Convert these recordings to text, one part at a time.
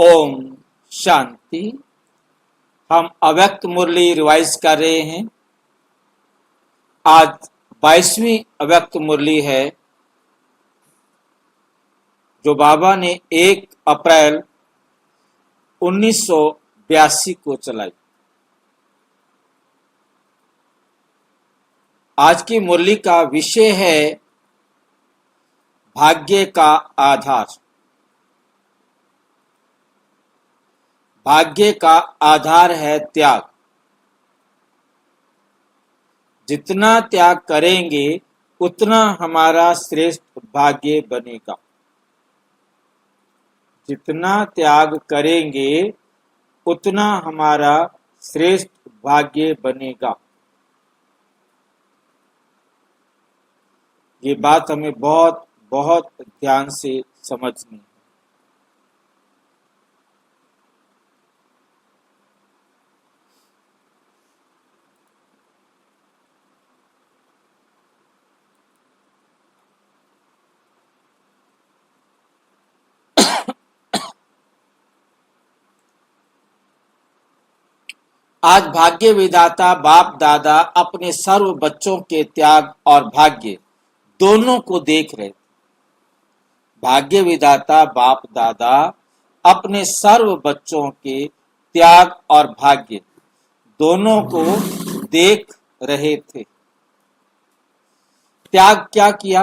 ओम शांति। हम अव्यक्त मुरली रिवाइज कर रहे हैं। आज 22वीं अव्यक्त मुरली है जो बाबा ने 1 अप्रैल 1982 को चलाई। आज की मुरली का विषय है भाग्य का आधार। भाग्य का आधार है त्याग। जितना त्याग करेंगे उतना हमारा श्रेष्ठ भाग्य बनेगा। जितना त्याग करेंगे उतना हमारा श्रेष्ठ भाग्य बनेगा। ये बात हमें बहुत बहुत ध्यान से समझनी है। आज भाग्य विधाता बाप दादा अपने सर्व बच्चों के त्याग और भाग्य दोनों को देख रहे। भाग्य विधाता बाप दादा अपने सर्व बच्चों के त्याग और भाग्य दोनों को देख रहे थे। त्याग क्या किया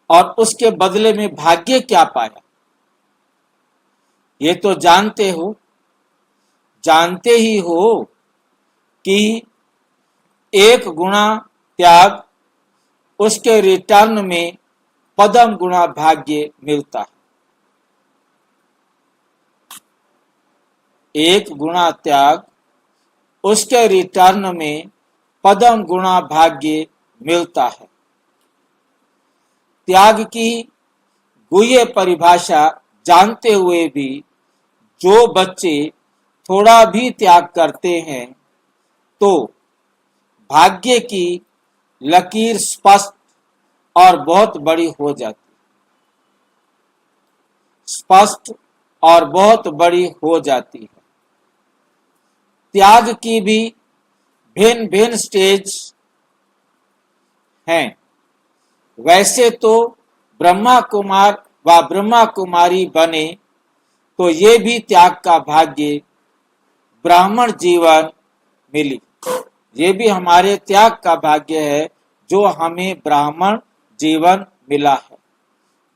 और उसके बदले में भाग्य क्या पाया, ये तो जानते ही हो कि 1 गुना त्याग उसके रिटर्न में पदम गुना भाग्य मिलता है। 1 गुना त्याग उसके रिटर्न में पदम गुना भाग्य मिलता है। त्याग की गुह्य परिभाषा जानते हुए भी जो बच्चे थोड़ा भी त्याग करते हैं तो भाग्य की लकीर स्पष्ट और बहुत बड़ी हो जाती। स्पष्ट और बहुत बड़ी हो जाती है। त्याग की भी भिन्न भिन्न स्टेज हैं। वैसे तो ब्रह्मा कुमार व ब्रह्मा कुमारी बने तो ये भी त्याग का भाग्य ब्राह्मण जीवन मिली। ये भी हमारे त्याग का भाग्य है जो हमें ब्राह्मण जीवन मिला है।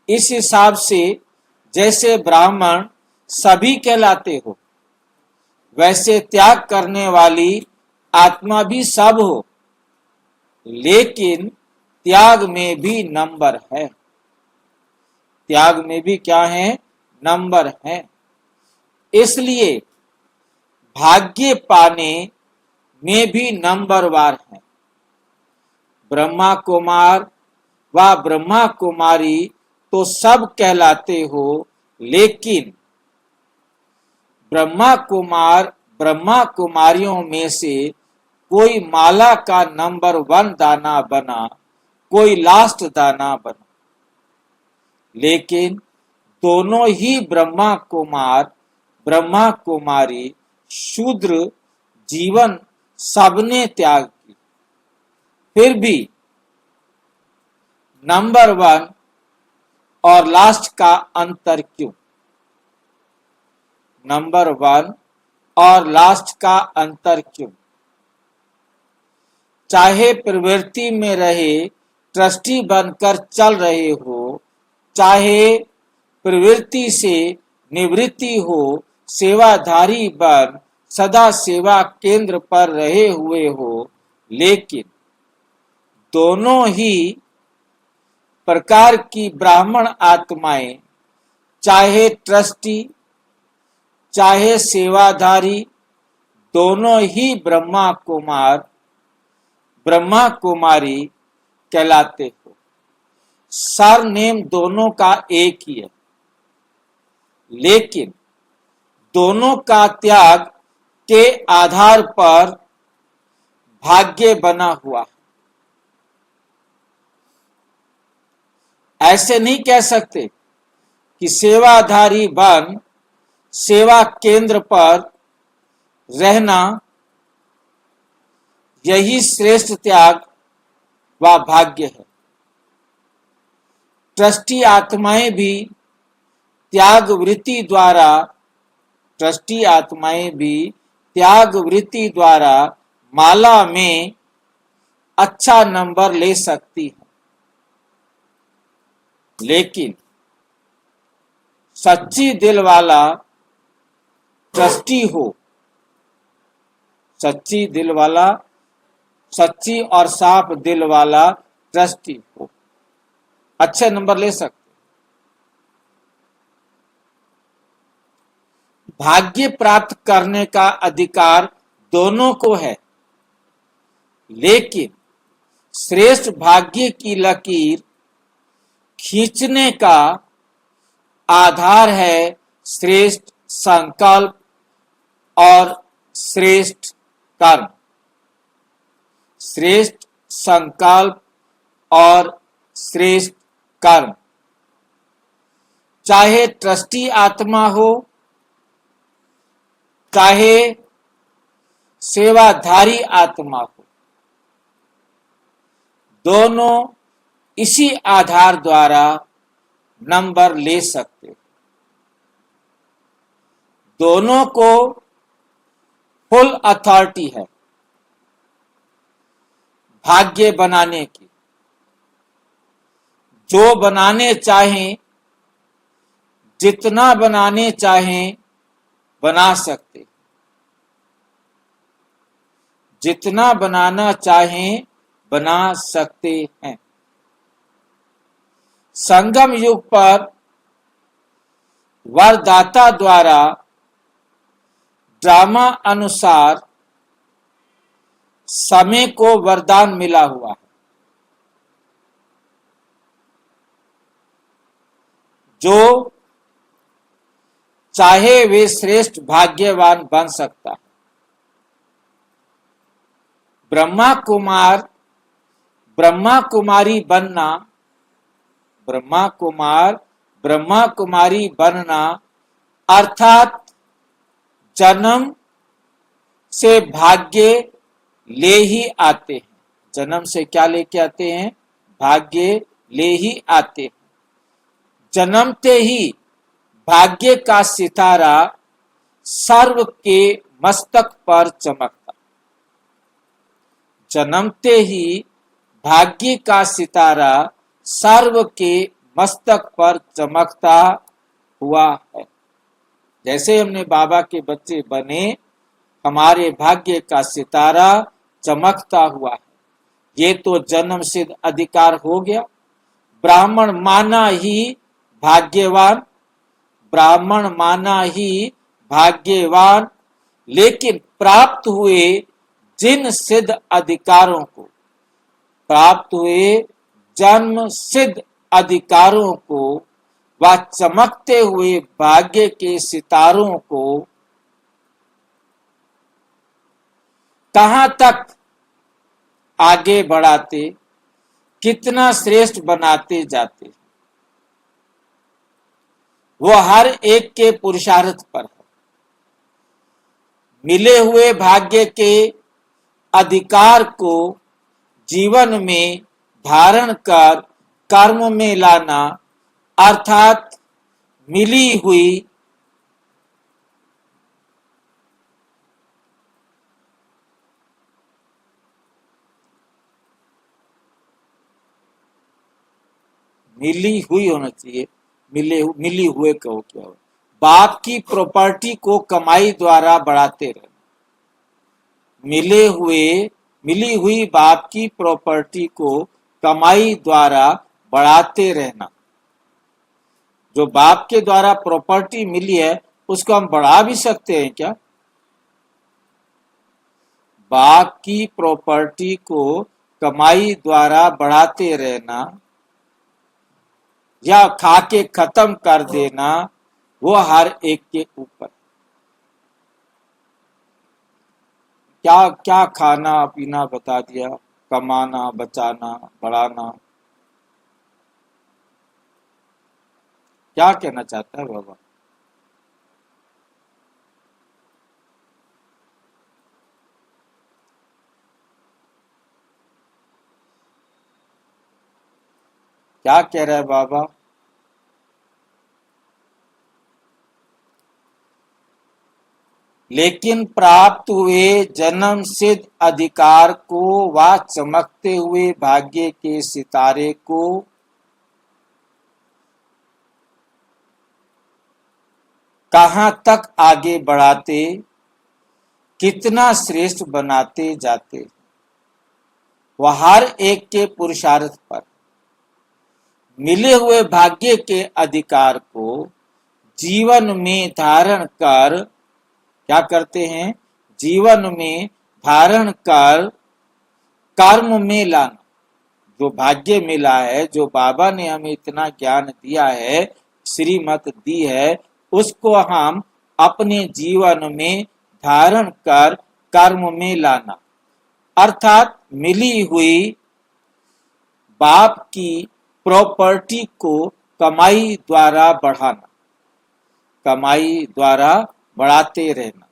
इस हिसाब से जैसे ब्राह्मण सभी कहलाते हो वैसे त्याग करने वाली आत्मा भी सब हो, लेकिन त्याग में भी नंबर है। त्याग में भी क्या है? नंबर है। इसलिए भाग्य पाने में भी नंबरवार है। ब्रह्मा कुमार व ब्रह्मा कुमारी तो सब कहलाते हो, लेकिन ब्रह्मा कुमार ब्रह्मा कुमारियों में से कोई माला का नंबर 1 दाना बना, कोई लास्ट दाना बना। लेकिन दोनों ही ब्रह्मा कुमार ब्रह्मा कुमारी शूद्र जीवन सबने त्याग की। फिर भी नंबर 1 और लास्ट का अंतर क्यों? नंबर 1 और लास्ट का अंतर क्यों? चाहे प्रवृत्ति में रहे ट्रस्टी बनकर चल रहे हो, चाहे प्रवृत्ति से निवृत्ति हो सेवाधारी बन सदा सेवा केंद्र पर रहे हुए हो, लेकिन दोनों ही प्रकार की ब्राह्मण आत्माएं, चाहे ट्रस्टी चाहे सेवाधारी, दोनों ही ब्रह्मा कुमार ब्रह्मा कुमारी कहलाते हो। सरनेम दोनों का एक ही है, लेकिन दोनों का त्याग के आधार पर भाग्य बना हुआ है। ऐसे नहीं कह सकते कि सेवाधारी बन सेवा केंद्र पर रहना, यही श्रेष्ठ त्याग व भाग्य है। ट्रस्टी आत्माएं भी त्याग वृत्ति द्वारा माला में अच्छा नंबर ले सकती है, लेकिन सच्ची दिल वाला ट्रस्टी हो, सच्ची और साफ दिल वाला ट्रस्टी हो, अच्छे नंबर ले सकते। भाग्य प्राप्त करने का अधिकार दोनों को है, लेकिन श्रेष्ठ भाग्य की लकीर खींचने का आधार है श्रेष्ठ संकल्प और श्रेष्ठ कर्म। श्रेष्ठ संकल्प और श्रेष्ठ कर्म, चाहे ट्रस्टी आत्मा हो, चाहे सेवाधारी आत्मा हो, दोनों इसी आधार द्वारा नंबर ले सकते। दोनों को फुल अथॉरिटी है भाग्य बनाने की। जो बनाने चाहें, जितना बनाने चाहें बना सकते, जितना बनाना चाहें बना सकते हैं। संगम युग पर वरदाता द्वारा ड्रामा अनुसार समय को वरदान मिला हुआ है। जो चाहे वे श्रेष्ठ भाग्यवान बन सकता है। ब्रह्मा कुमारी बनना, ब्रह्मा कुमारी बनना अर्थात जन्म से भाग्य ले ही आते हैं। जन्म से क्या लेके आते हैं? भाग्य ले ही आते हैं। जन्मते ही भाग्य का सितारा सर्व के मस्तक पर चमकता। जन्मते ही भाग्य का सितारा सर्व के मस्तक पर चमकता हुआ है। जैसे हमने बाबा के बच्चे बने, हमारे भाग्य का सितारा चमकता हुआ है। ये तो जन्म सिद्ध अधिकार हो गया। ब्राह्मण माना ही भाग्यवान, ब्राह्मण माना ही भाग्यवान, लेकिन प्राप्त हुए जिन सिद्ध अधिकारों को, प्राप्त हुए जन्म सिद्ध अधिकारों को व चमकते हुए भाग्य के सितारों को कहां तक आगे बढ़ाते, कितना श्रेष्ठ बनाते जाते, वो हर एक के पुरुषार्थ पर है। मिले हुए भाग्य के अधिकार को जीवन में धारण कर कर्म में लाना अर्थात मिली हुई होना चाहिए, मिली हुए कहो क्या हो, बाप की प्रॉपर्टी को कमाई द्वारा बढ़ाते रहना। मिली हुई बाप की प्रॉपर्टी को कमाई द्वारा बढ़ाते रहना। जो बाप के द्वारा प्रॉपर्टी मिली है उसको हम बढ़ा भी सकते हैं क्या? बाप की प्रॉपर्टी को कमाई द्वारा बढ़ाते रहना या खा के खत्म कर देना, वो हर एक के ऊपर। क्या क्या खाना पीना बता दिया, कमाना, बचाना, बढ़ाना। क्या कहना चाहता है बाबा? क्या कह रहा है बाबा? लेकिन प्राप्त हुए जन्म सिद्ध अधिकार को व चमकते हुए भाग्य के सितारे को कहां तक आगे बढ़ाते, कितना श्रेष्ठ बनाते जाते, वह हर एक के पुरुषार्थ पर मिले हुए भाग्य के अधिकार को जीवन में धारण कर क्या करते हैं? जीवन में धारण कर कर्म में लाना। जो भाग्य मिला है, जो बाबा ने हमें इतना ज्ञान दिया है, श्रीमत दी है, उसको हम अपने जीवन में धारण कर कर्म में लाना, अर्थात मिली हुई बाप की प्रॉपर्टी को कमाई द्वारा बढ़ाना, कमाई द्वारा बढ़ाते रहना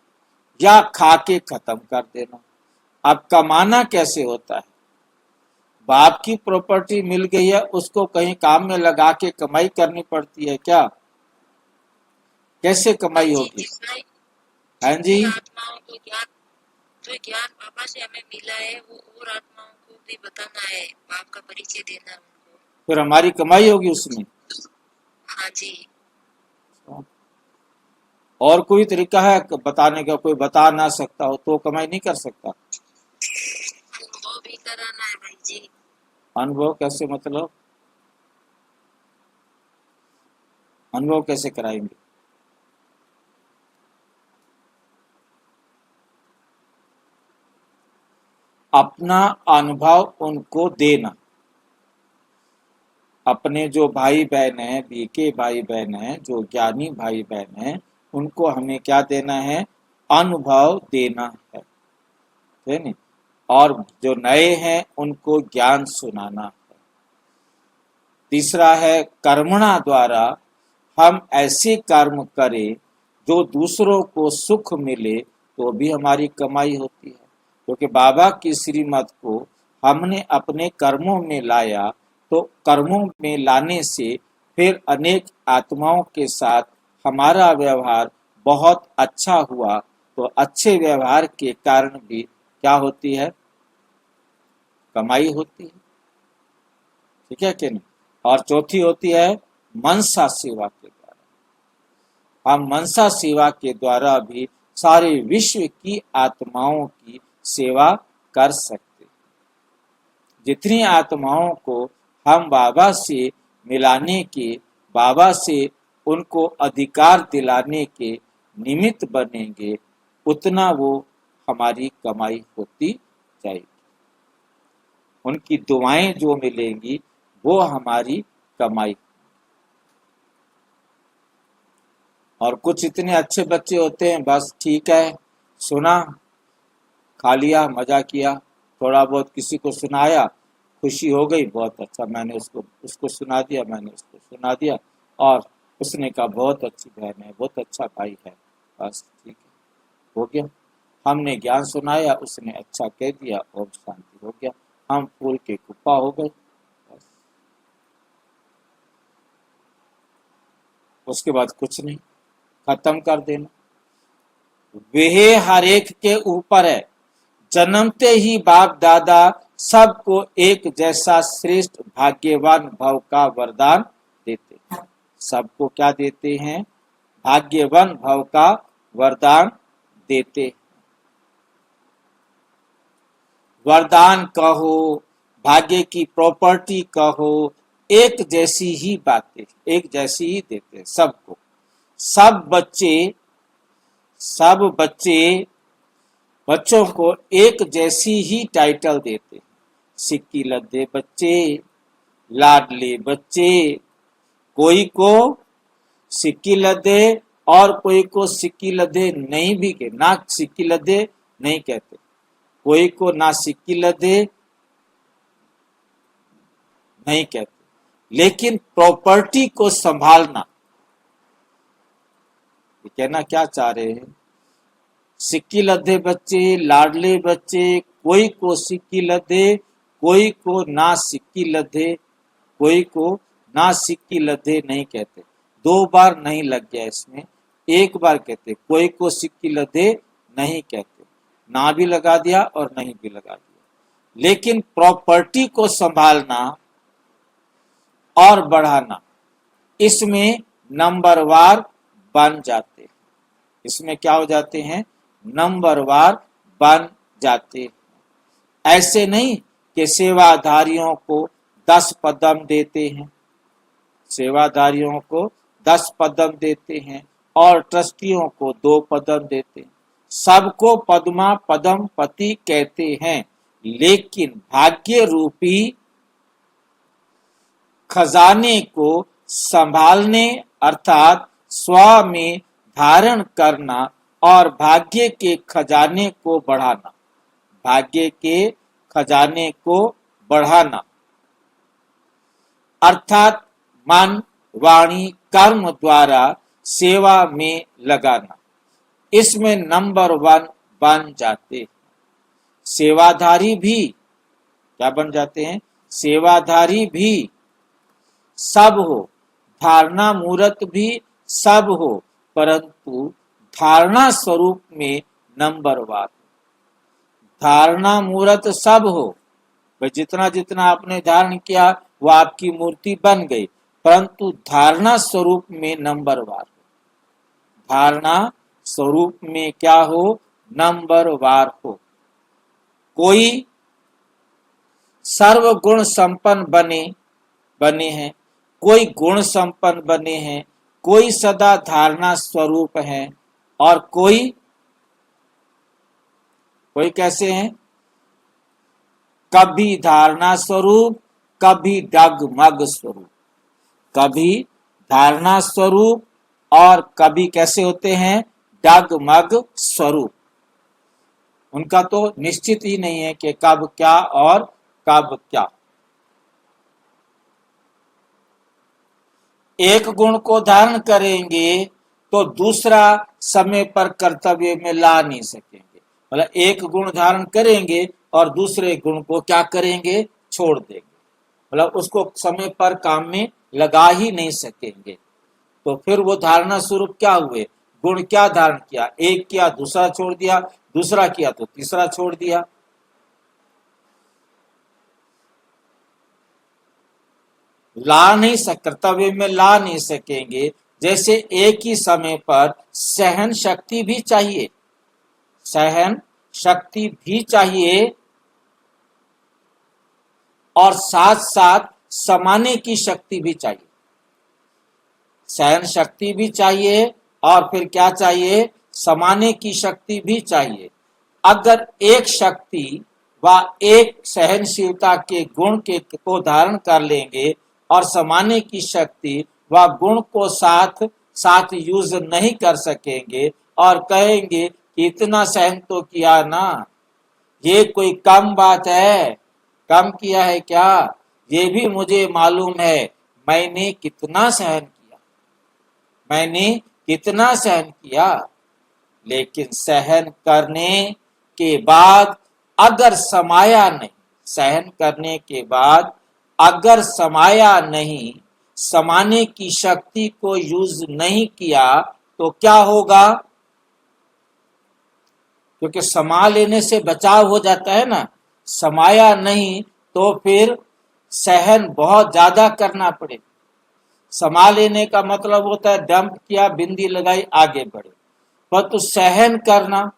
या खा के खत्म कर देना। अब कमाना कैसे होता है? बाप की प्रॉपर्टी मिल गई है, उसको कहीं काम में लगा के कमाई करनी पड़ती है क्या? कैसे कमाई होगी? हाँ जी, आत्माओं को ज्ञान, जो ज्ञान बाबा से हमें मिला है वो और आत्माओं को भी बताना है, बाप का परिचय देना है उनको। फिर हमारी कमाई होगी उसमें। हाँ जी। और कोई तरीका है बताने का? कोई बता ना सकता हो तो कमाई नहीं कर सकता। अनुभव भी कराना है भाई जी। अनुभव कैसे? मतलब अनुभव कैसे कराएंगे? अपना अनुभव उनको देना। अपने जो भाई बहन हैं, बीके भाई बहन हैं, जो ज्ञानी भाई बहन हैं, उनको हमें क्या देना है? अनुभव देना है नहीं? और जो नए हैं उनको ज्ञान सुनाना है। तीसरा है कर्मणा द्वारा हम ऐसे कर्म करें जो दूसरों को सुख मिले तो भी हमारी कमाई होती है, क्योंकि बाबा की श्रीमत को हमने अपने कर्मों में लाया, तो कर्मों में लाने से फिर अनेक आत्माओं के साथ हमारा व्यवहार बहुत अच्छा हुआ, तो अच्छे व्यवहार के कारण भी क्या होती है? कमाई होती है। ठीक है कि नहीं? और चौथी होती है मनसा सेवा के द्वारा। हम मनसा सेवा के द्वारा भी सारे विश्व की आत्माओं की सेवा कर सकते। जितनी आत्माओं को हम बाबा से मिलाने के, बाबा से उनको अधिकार दिलाने के निमित्त बनेंगे, उतना वो हमारी कमाई होती जाएगी। उनकी दुआएं जो मिलेंगी वो हमारी कमाई। और कुछ इतने अच्छे बच्चे होते हैं, बस ठीक है, सुना, खा लिया, मजा किया, थोड़ा बहुत किसी को सुनाया, खुशी हो गई, बहुत अच्छा, मैंने उसको सुना दिया, मैंने उसको सुना दिया, और उसने कहा बहुत अच्छी बहन है, बहुत अच्छा भाई है, बस ठीक है, हो गया। हमने ज्ञान सुनाया, उसने अच्छा कह दिया और शांति हो गया, हम फूल के कुप्पा हो गए। बस उसके बाद कुछ नहीं, खत्म कर देना। वह हर एक के ऊपर है। जन्मते ही बाप दादा सबको एक जैसा श्रेष्ठ भाग्यवान भव का वरदान देते हैं। सबको क्या देते हैं? भाग्यवान भव का वरदान देते। वरदान कहो, भाग्य की प्रॉपर्टी कहो, एक जैसी ही बातें, एक जैसी ही देते हैं सबको। सब बच्चों को एक जैसी ही टाइटल देते। सिक्की लद्दे बच्चे, लाडले बच्चे, कोई को सिक्की लद्दे और कोई को सिक्की लद्दे नहीं भी कहते, ना सिक्की लद्दे नहीं कहते, कोई को ना सिक्की लद्दे नहीं कहते, लेकिन प्रॉपर्टी को संभालना, कहना क्या चाह रहे हैं, सिक्की लद्दे बच्चे, लाडले बच्चे, कोई को सिक्की लद्दे, कोई को ना सिक्की लद्दे, कोई को ना सिक्की लद्दे नहीं कहते। 2 बार नहीं लग गया इसमें, 1 बार कहते, कोई को सिक्की लद्दे नहीं कहते, ना भी लगा दिया और नहीं भी लगा दिया। लेकिन प्रॉपर्टी को संभालना और बढ़ाना, इसमें नंबरवार बन जाते हैं। इसमें क्या हो जाते हैं, नंबरवार बन जाते हैं। ऐसे नहीं कि सेवाधारियों को 10 पदम देते हैं, सेवाधारियों को 10 पदम देते हैं और ट्रस्टियों को 2 पदम देते हैं। सबको पद्मा पदम पति कहते हैं, लेकिन भाग्य रूपी खजाने को संभालने अर्थात स्व में धारण करना और भाग्य के खजाने को बढ़ाना, भाग्य के खजाने को बढ़ाना अर्थात मन वाणी कर्म द्वारा सेवा में लगाना, इसमें नंबर 1 बन जाते हैं। सेवाधारी भी क्या बन जाते हैं, सेवाधारी भी सब हो, धारणा मूर्त भी सब हो, परंतु धारणा स्वरूप में नंबरवार, धारणा मूर्त सब हो। भाई जितना जितना आपने धारण किया वो आपकी मूर्ति बन गई, परंतु धारणा स्वरूप में नंबरवार, धारणा स्वरूप में क्या हो, नंबरवार हो। कोई सर्वगुण संपन्न बने हैं, कोई गुण संपन्न बने हैं, कोई सदा धारणा स्वरूप है और कोई कैसे हैं, कभी धारणा स्वरूप, कभी डगमग स्वरूप, कभी धारणा स्वरूप और कभी कैसे होते हैं, डगमग स्वरूप। उनका तो निश्चित ही नहीं है कि कब क्या और कब क्या। एक गुण को धारण करेंगे तो दूसरा समय पर कर्तव्य में ला नहीं सकेंगे, मतलब एक गुण धारण करेंगे और दूसरे गुण को क्या करेंगे, छोड़ देंगे, मतलब उसको समय पर काम में लगा ही नहीं सकेंगे। तो फिर वो धारणा स्वरूप क्या हुए, गुण क्या धारण किया, एक किया दूसरा छोड़ दिया, दूसरा किया तो तीसरा छोड़ दिया। ला नहीं कर्तव्य में ला नहीं सकेंगे। जैसे एक ही समय पर सहन शक्ति भी चाहिए, सहन शक्ति भी चाहिए और साथ साथ समाने की शक्ति भी चाहिए, सहन शक्ति भी चाहिए और फिर क्या चाहिए, समाने की शक्ति भी चाहिए। अगर एक शक्ति व एक सहनशीलता के गुण को धारण कर लेंगे और समाने की शक्ति व गुण को साथ यूज नहीं कर सकेंगे और कहेंगे कि इतना सहन तो किया ना, ये कोई कम बात है, कम किया है क्या, ये भी मुझे मालूम है मैंने कितना सहन किया, मैंने कितना सहन किया। लेकिन सहन करने के बाद अगर समाया नहीं, सहन करने के बाद अगर समाया नहीं, समाने की शक्ति को यूज नहीं किया तो क्या होगा, क्योंकि समा लेने से बचाव हो जाता है ना, समाया नहीं तो फिर सहन बहुत ज्यादा करना पड़े। समा लेने का मतलब होता है डंप किया, बिंदी लगाई, आगे बढ़े, पर तो सहन करना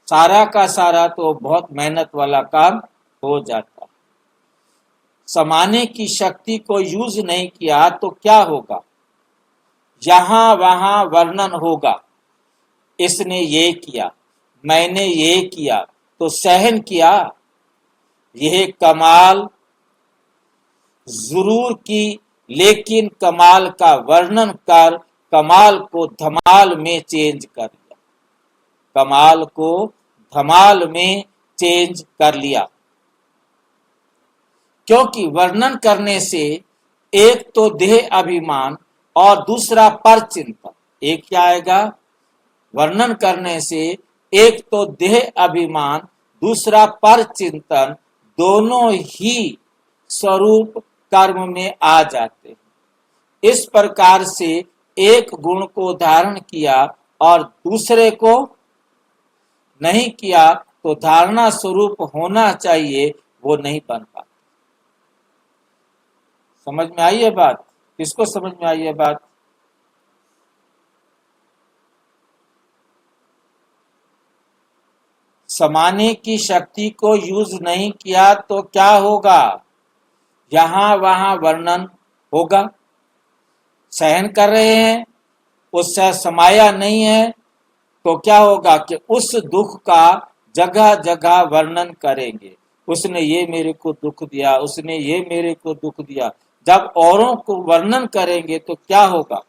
सारा का सारा तो बहुत मेहनत वाला काम हो जाता है। समाने की शक्ति को यूज नहीं किया तो क्या होगा, यहां वहां वर्णन होगा, इसने ये किया, मैंने ये किया, तो सहन किया, यह कमाल जरूर की, लेकिन कमाल का वर्णन कर कमाल को धमाल में चेंज कर लिया, कमाल को धमाल में चेंज कर लिया। क्योंकि वर्णन करने से एक तो देह अभिमान और दूसरा पर चिंतन, एक क्या आएगा, वर्णन करने से एक तो देह अभिमान, दूसरा पर चिंतन, दोनों ही स्वरूप कर्म में आ जाते हैं। इस प्रकार से एक गुण को धारण किया और दूसरे को नहीं किया तो धारणा स्वरूप होना चाहिए वो नहीं बन पाता। समझ में आई है बात? किसको समझ में आई है बात? समाने की शक्ति को यूज नहीं किया तो क्या होगा? यहां वहां वर्णन होगा। सहन कर रहे हैं, उससे समाया नहीं है तो क्या होगा कि उस दुख का जगह जगह वर्णन करेंगे। उसने ये मेरे को दुख दिया, उसने ये मेरे को दुख दिया। जब औरों को वर्णन करेंगे तो क्या होगा?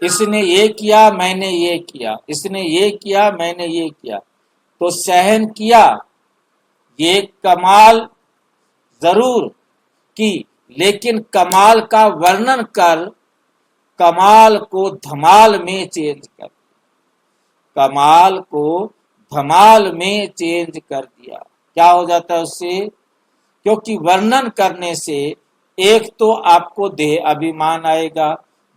इसने ये किया, मैंने ये किया, इसने ये किया, मैंने ये किया। तो सहन किया, ये कमाल जरूर की, लेकिन कमाल का वर्णन कर कमाल को धमाल में चेंज कर, कमाल को धमाल में चेंज कर दिया। क्या हो जाता है उससे? क्योंकि वर्णन करने से एक तो आपको देह अभिमान आएगा,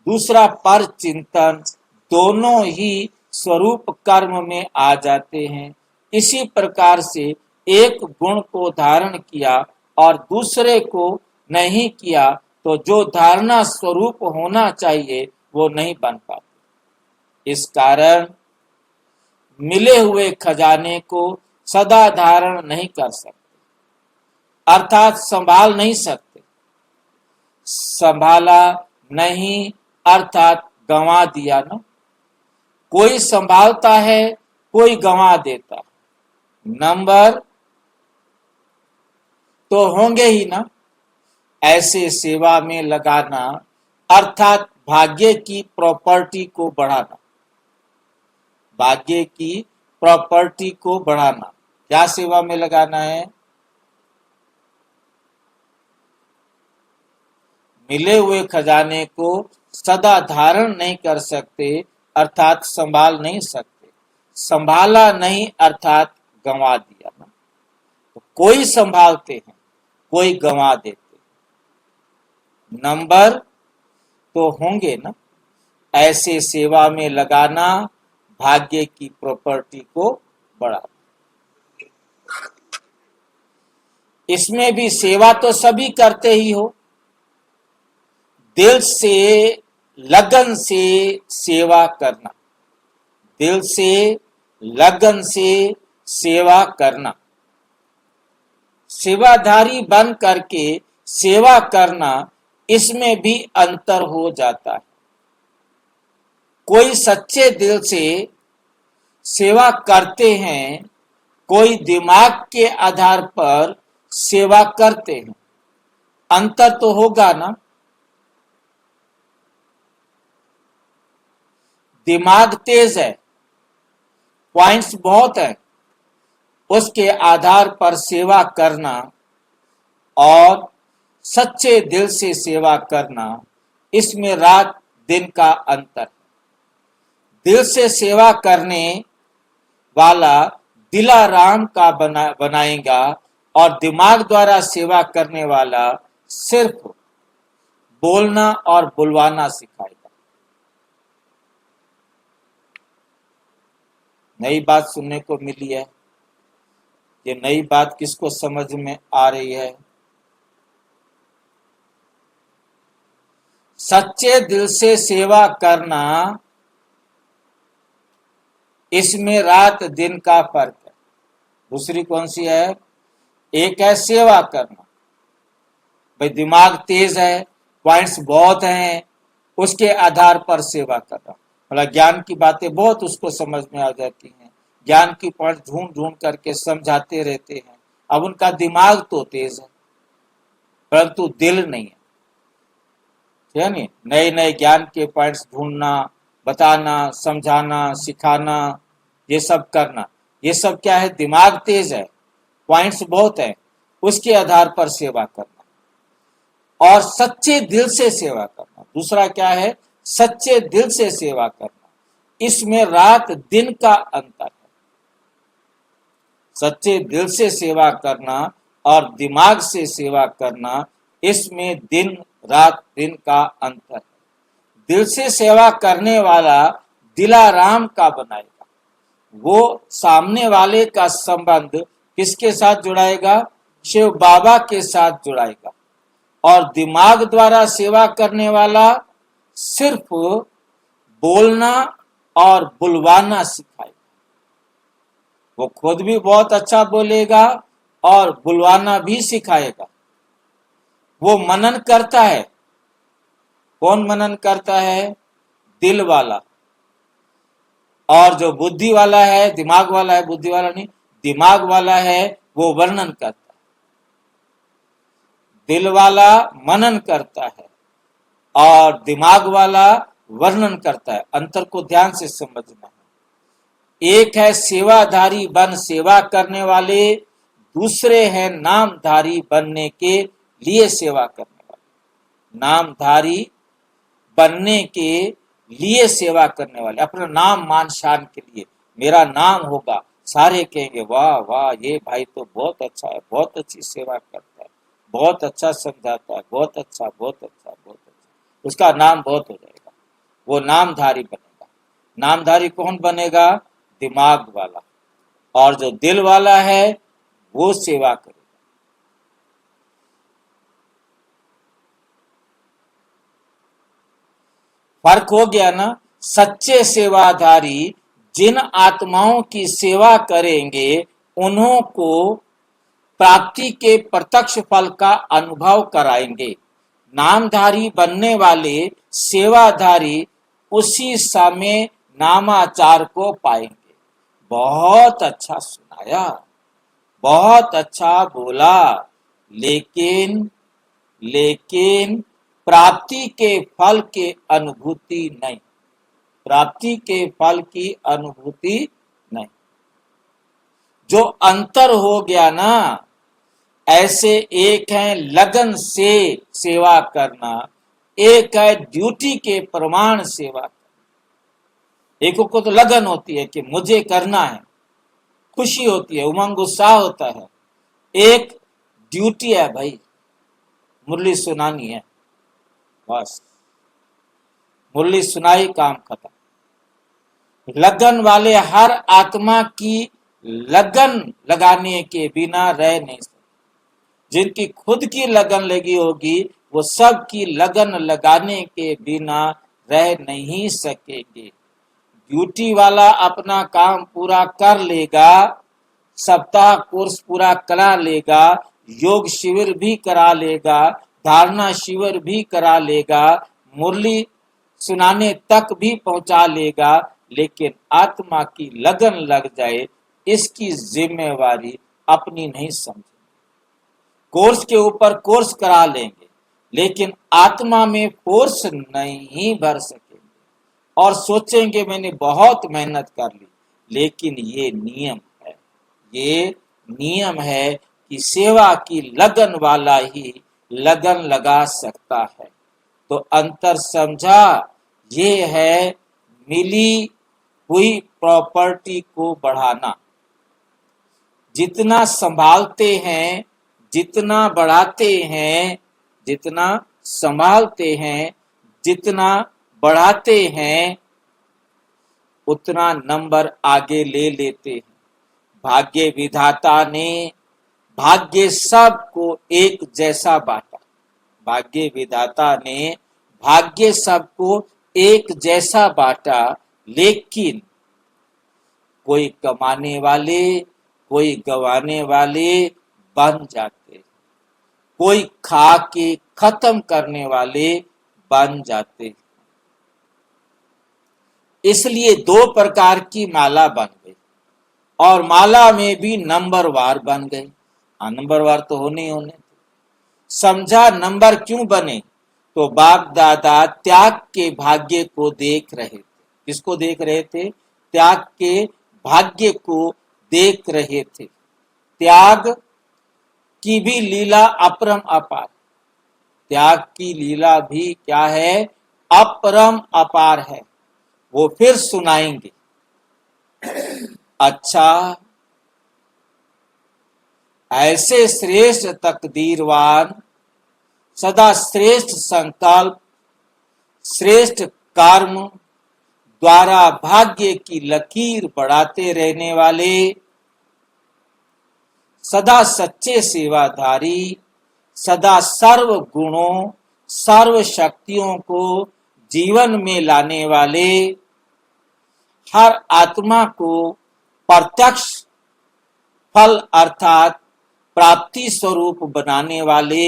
दूसरा पर चिंतन, दोनों ही स्वरूप कर्म में आ जाते हैं। इसी प्रकार से एक गुण को धारण किया और दूसरे को नहीं किया तो जो धारणा स्वरूप होना चाहिए वो नहीं बन पाता। इस कारण मिले हुए खजाने को सदा धारण नहीं कर सकते, अर्थात संभाल नहीं सकते। संभाला नहीं अर्थात गंवा दिया ना। कोई संभालता है, कोई गंवा देता है। नंबर तो होंगे ही ना। ऐसे सेवा में लगाना अर्थात भाग्य की प्रॉपर्टी को बढ़ाना, भाग्य की प्रॉपर्टी को बढ़ाना। क्या सेवा में लगाना है? मिले हुए खजाने को सदा धारण नहीं कर सकते, अर्थात संभाल नहीं सकते। संभाला नहीं अर्थात गंवा दिया ना। तो कोई संभालते हैं, कोई गंवा देते। नंबर तो होंगे ना। ऐसे सेवा में लगाना भाग्य की प्रॉपर्टी को बढ़ाना। इसमें भी सेवा तो सभी करते ही हो। दिल से लगन से सेवा करना, दिल से लगन से सेवा करना, सेवाधारी बन करके सेवा करना, इसमें भी अंतर हो जाता है। कोई सच्चे दिल से सेवा करते हैं, कोई दिमाग के आधार पर सेवा करते हैं। अंतर तो होगा ना। दिमाग तेज है, पॉइंट्स बहुत है, उसके आधार पर सेवा करना और सच्चे दिल से सेवा करना, इसमें रात दिन का अंतर। दिल से सेवा करने वाला दिलाराम का बनाएगा और दिमाग द्वारा सेवा करने वाला सिर्फ बोलना और बुलवाना सिखाएगा। नई बात सुनने को मिली है। ये नई बात किसको समझ में आ रही है? सच्चे दिल से सेवा करना, इसमें रात दिन का फर्क है। दूसरी कौन सी है? एक है सेवा करना, भाई दिमाग तेज है, पॉइंट्स बहुत हैं, उसके आधार पर सेवा करना। मतलब ज्ञान की बातें बहुत उसको समझ में आ जाती हैं, ज्ञान की पॉइंट ढूंढ ढूंढ करके समझाते रहते हैं। अब उनका दिमाग तो तेज है परंतु दिल नहीं है। यानी नए नए ज्ञान के पॉइंट्स ढूंढना, बताना, समझाना, सिखाना, ये सब करना, ये सब क्या है? दिमाग तेज है, पॉइंट्स बहुत है, उसके आधार पर सेवा करना और सच्चे दिल से सेवा करना। दूसरा क्या है? सच्चे दिल से सेवा करना। इसमें रात दिन का अंतर है। सच्चे दिल से सेवा करना और दिमाग से सेवा करना, इसमें दिन रात दिन का अंतर है। दिल से सेवा करने वाला दिलाराम का बनाएगा, वो सामने वाले का संबंध किसके साथ जुड़ाएगा? शिव बाबा के साथ जुड़ाएगा। और दिमाग द्वारा सेवा करने वाला सिर्फ बोलना और बुलवाना सिखाएगा। वो खुद भी बहुत अच्छा बोलेगा और बुलवाना भी सिखाएगा। वो मनन करता है। कौन मनन करता है? दिल वाला। और जो बुद्धि वाला है, दिमाग वाला है, बुद्धि वाला नहीं, दिमाग वाला है, वो वर्णन करता है। दिल वाला मनन करता है और दिमाग वाला वर्णन करता है। अंतर को ध्यान से समझना है। एक है सेवाधारी बन सेवा करने वाले, दूसरे हैं नामधारी बनने के लिए सेवा करने वाले। नामधारी बनने के लिए सेवा करने वाले, अपना नाम मान शान के लिए, मेरा नाम होगा, सारे कहेंगे वाह वाह ये भाई तो बहुत अच्छा है, बहुत अच्छी सेवा करता है, बहुत अच्छा समझाता है, बहुत अच्छा बहुत अच्छा बहुत अच्छा, उसका नाम बहुत हो जाएगा। वो नामधारी बनेगा। नामधारी कौन बनेगा? दिमाग वाला। और जो दिल वाला है वो सेवा करेगा। फर्क हो गया ना? सच्चे सेवाधारी जिन आत्माओं की सेवा करेंगे उन्हों को प्राप्ति के प्रत्यक्ष फल का अनुभव कराएंगे। नामधारी बनने वाले सेवाधारी उसी समय नामाचार को पाएंगे। बहुत अच्छा सुनाया, बहुत अच्छा बोला, लेकिन प्राप्ति के फल के अनुभूति नहीं। प्राप्ति के फल की अनुभूति नहीं। जो अंतर हो गया ना, ऐसे एक है लगन से सेवा करना, एक है ड्यूटी के प्रमाण सेवा करना। एक को तो लगन होती है कि मुझे करना है, खुशी होती है, उमंग उत्साह होता है। एक ड्यूटी है भाई, मुरली सुनानी है, बस मुरली सुनाई, काम खत्म। लगन वाले हर आत्मा की लगन लगाने के बिना रह नहीं सकते। जिनकी खुद की लगन लगी होगी वो सब की लगन लगाने के बिना रह नहीं सकेंगे। ड्यूटी वाला अपना काम पूरा कर लेगा, सप्ताह कोर्स पूरा करा लेगा, योग शिविर भी करा लेगा, धारणा शिविर भी करा लेगा, मुरली सुनाने तक भी पहुंचा लेगा, लेकिन आत्मा की लगन लग जाए इसकी जिम्मेवारी अपनी नहीं समझेंगे। कोर्स के ऊपर कोर्स करा लेंगे लेकिन आत्मा में फोर्स नहीं भर सकेंगे और सोचेंगे मैंने बहुत मेहनत कर ली। लेकिन ये नियम है, ये नियम है कि सेवा की लगन वाला ही लगन लगा सकता है। तो अंतर समझा? ये है मिली हुई प्रॉपर्टी को बढ़ाना। जितना संभालते हैं, जितना बढ़ाते हैं, जितना संभालते हैं, जितना बढ़ाते हैं, उतना नंबर आगे ले लेते हैं। भाग्य विधाता ने भाग्य सबको एक जैसा बांटा। भाग्य विधाता ने भाग्य सबको एक जैसा बांटा, लेकिन कोई कमाने वाले, कोई गवाने वाले बन जाते, कोई खा के खत्म करने वाले बन जाते। इसलिए दो प्रकार की माला बन गई और माला में भी नंबरवार बन गए। नंबरवार तो होने होने समझा। नंबर क्यों बने? तो बाप दादा त्याग के भाग्य को देख रहे थे। किसको देख रहे थे? त्याग के भाग्य को देख रहे थे। त्याग की भी लीला अपरम अपार। त्याग की लीला भी क्या है? अपरम अपार है। वो फिर सुनाएंगे। अच्छा, ऐसे श्रेष्ठ तकदीरवान, सदा श्रेष्ठ संकल्प, श्रेष्ठ कर्म द्वारा भाग्य की लकीर बढ़ाते रहने वाले, सदा सच्चे सेवाधारी, सदा सर्व गुणों सर्व शक्तियों को जीवन में लाने वाले, हर आत्मा को प्रत्यक्ष फल अर्थात प्राप्ति स्वरूप बनाने वाले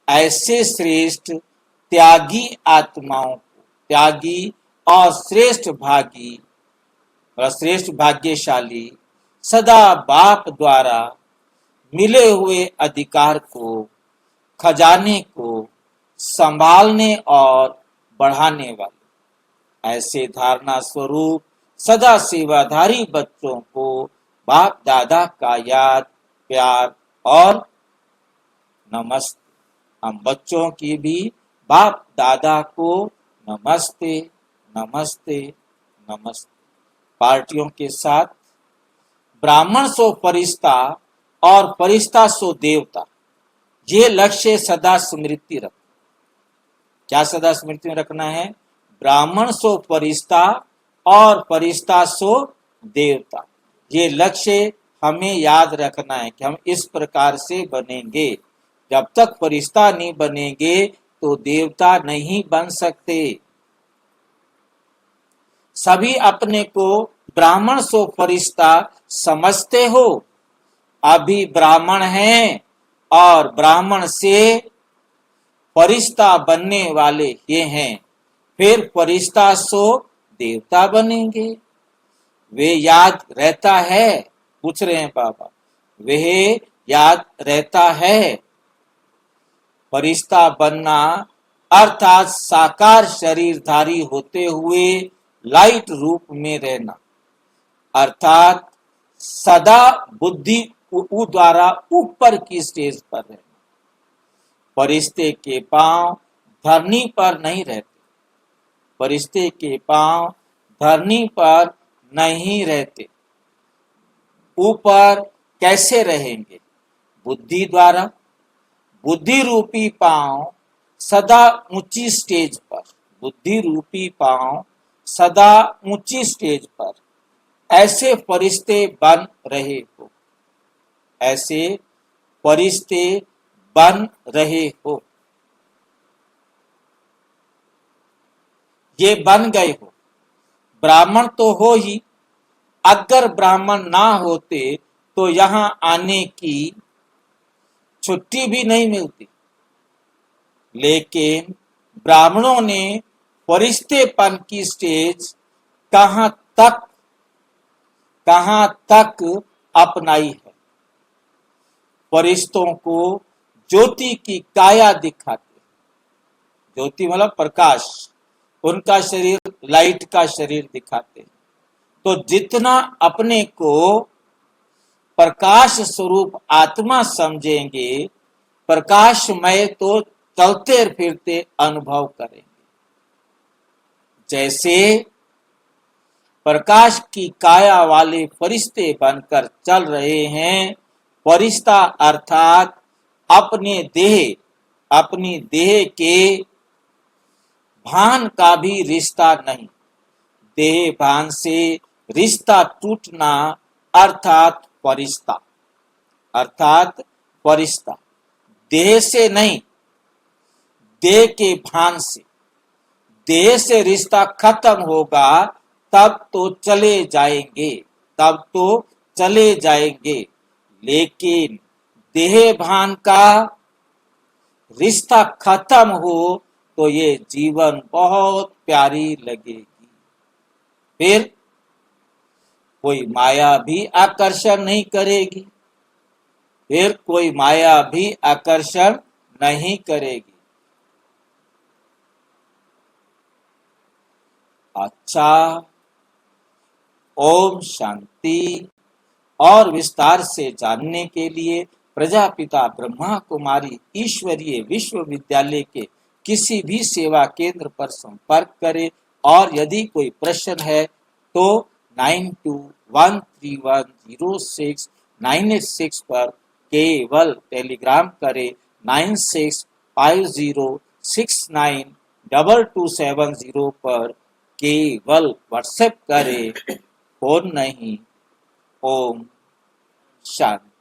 ऐसे श्रेष्ठ त्यागी आत्माओं को, त्यागी और श्रेष्ठ भागी और श्रेष्ठ भाग्यशाली, सदा बाप द्वारा मिले हुए अधिकार को, खजाने को संभालने और बढ़ाने वाले ऐसे धारणा स्वरूप सदा सेवाधारी बच्चों को बाप दादा का याद, प्यार और नमस्ते। हम बच्चों की भी बाप दादा को नमस्ते नमस्ते नमस्ते। पार्टियों के साथ ब्राह्मण सो फरिश्ता और फरिश्ता सो देवता, ये लक्ष्य सदा स्मृति रख। क्या सदा स्मृति में रखना है? ब्राह्मण सो फरिश्ता और फरिश्ता सो देवता। ये लक्ष्य हमें याद रखना है कि हम इस प्रकार से बनेंगे। जब तक फरिश्ता नहीं बनेंगे तो देवता नहीं बन सकते। सभी अपने को ब्राह्मण सो फरिश्ता समझते हो, अभी ब्राह्मण हैं और ब्राह्मण से फरिश्ता बनने वाले ये हैं, फिर फरिश्ता सो देवता बनेंगे। वे याद रहता है? पूछ रहे हैं बाबा, वे याद रहता है? फरिश्ता बनना अर्थात साकार शरीरधारी होते हुए लाइट रूप में रहना, अर्थात सदा बुद्धि द्वारा ऊपर की स्टेज पर रहना। फरिश्ते के पांव धरनी पर नहीं रहते, फरिश्ते के पांव धरनी पर नहीं रहते। ऊपर कैसे रहेंगे? बुद्धि द्वारा। बुद्धि रूपी पांव सदा ऊंची स्टेज पर, बुद्धि रूपी पांव सदा ऊंची स्टेज पर ऐसे फरिश्ते बन रहे हो, ऐसे फरिश्ते बन रहे हो। ये बन गए हो। ब्राह्मण तो हो ही, अगर ब्राह्मण ना होते तो यहां आने की छुट्टी भी नहीं मिलती। लेकिन ब्राह्मणों ने फरिश्तेपन की स्टेज कहां तक अपनाई है। फरिश्तों को ज्योति की काया दिखाते, ज्योति मतलब प्रकाश, उनका शरीर लाइट का शरीर दिखाते। तो जितना अपने को प्रकाश स्वरूप आत्मा समझेंगे, प्रकाशमय तो चलते फिरते अनुभव करेंगे। जैसे प्रकाश की काया वाले फरिश्ते बनकर चल रहे हैं। फरिश्ता अर्थात अपनी देह के भान का भी रिश्ता नहीं। देह भान से रिश्ता टूटना अर्थात फरिश्ता देह से नहीं, देह के भान से। देह से रिश्ता खत्म होगा तब तो चले जाएंगे, लेकिन देह भान का रिश्ता खत्म हो तो ये जीवन बहुत प्यारी लगेगी। फिर कोई माया भी आकर्षण नहीं करेगी, फिर कोई माया भी आकर्षण नहीं करेगी। अच्छा, ओम शांति। और विस्तार से जानने के लिए प्रजापिता ब्रह्मा कुमारी ईश्वरीय विश्वविद्यालय के किसी भी सेवा केंद्र पर संपर्क करें और यदि कोई प्रश्न है तो 9213106986 पर केवल टेलीग्राम करें। 9650692270 पर केवल व्हाट्सएप करें, फोन नहीं। ओम शांति।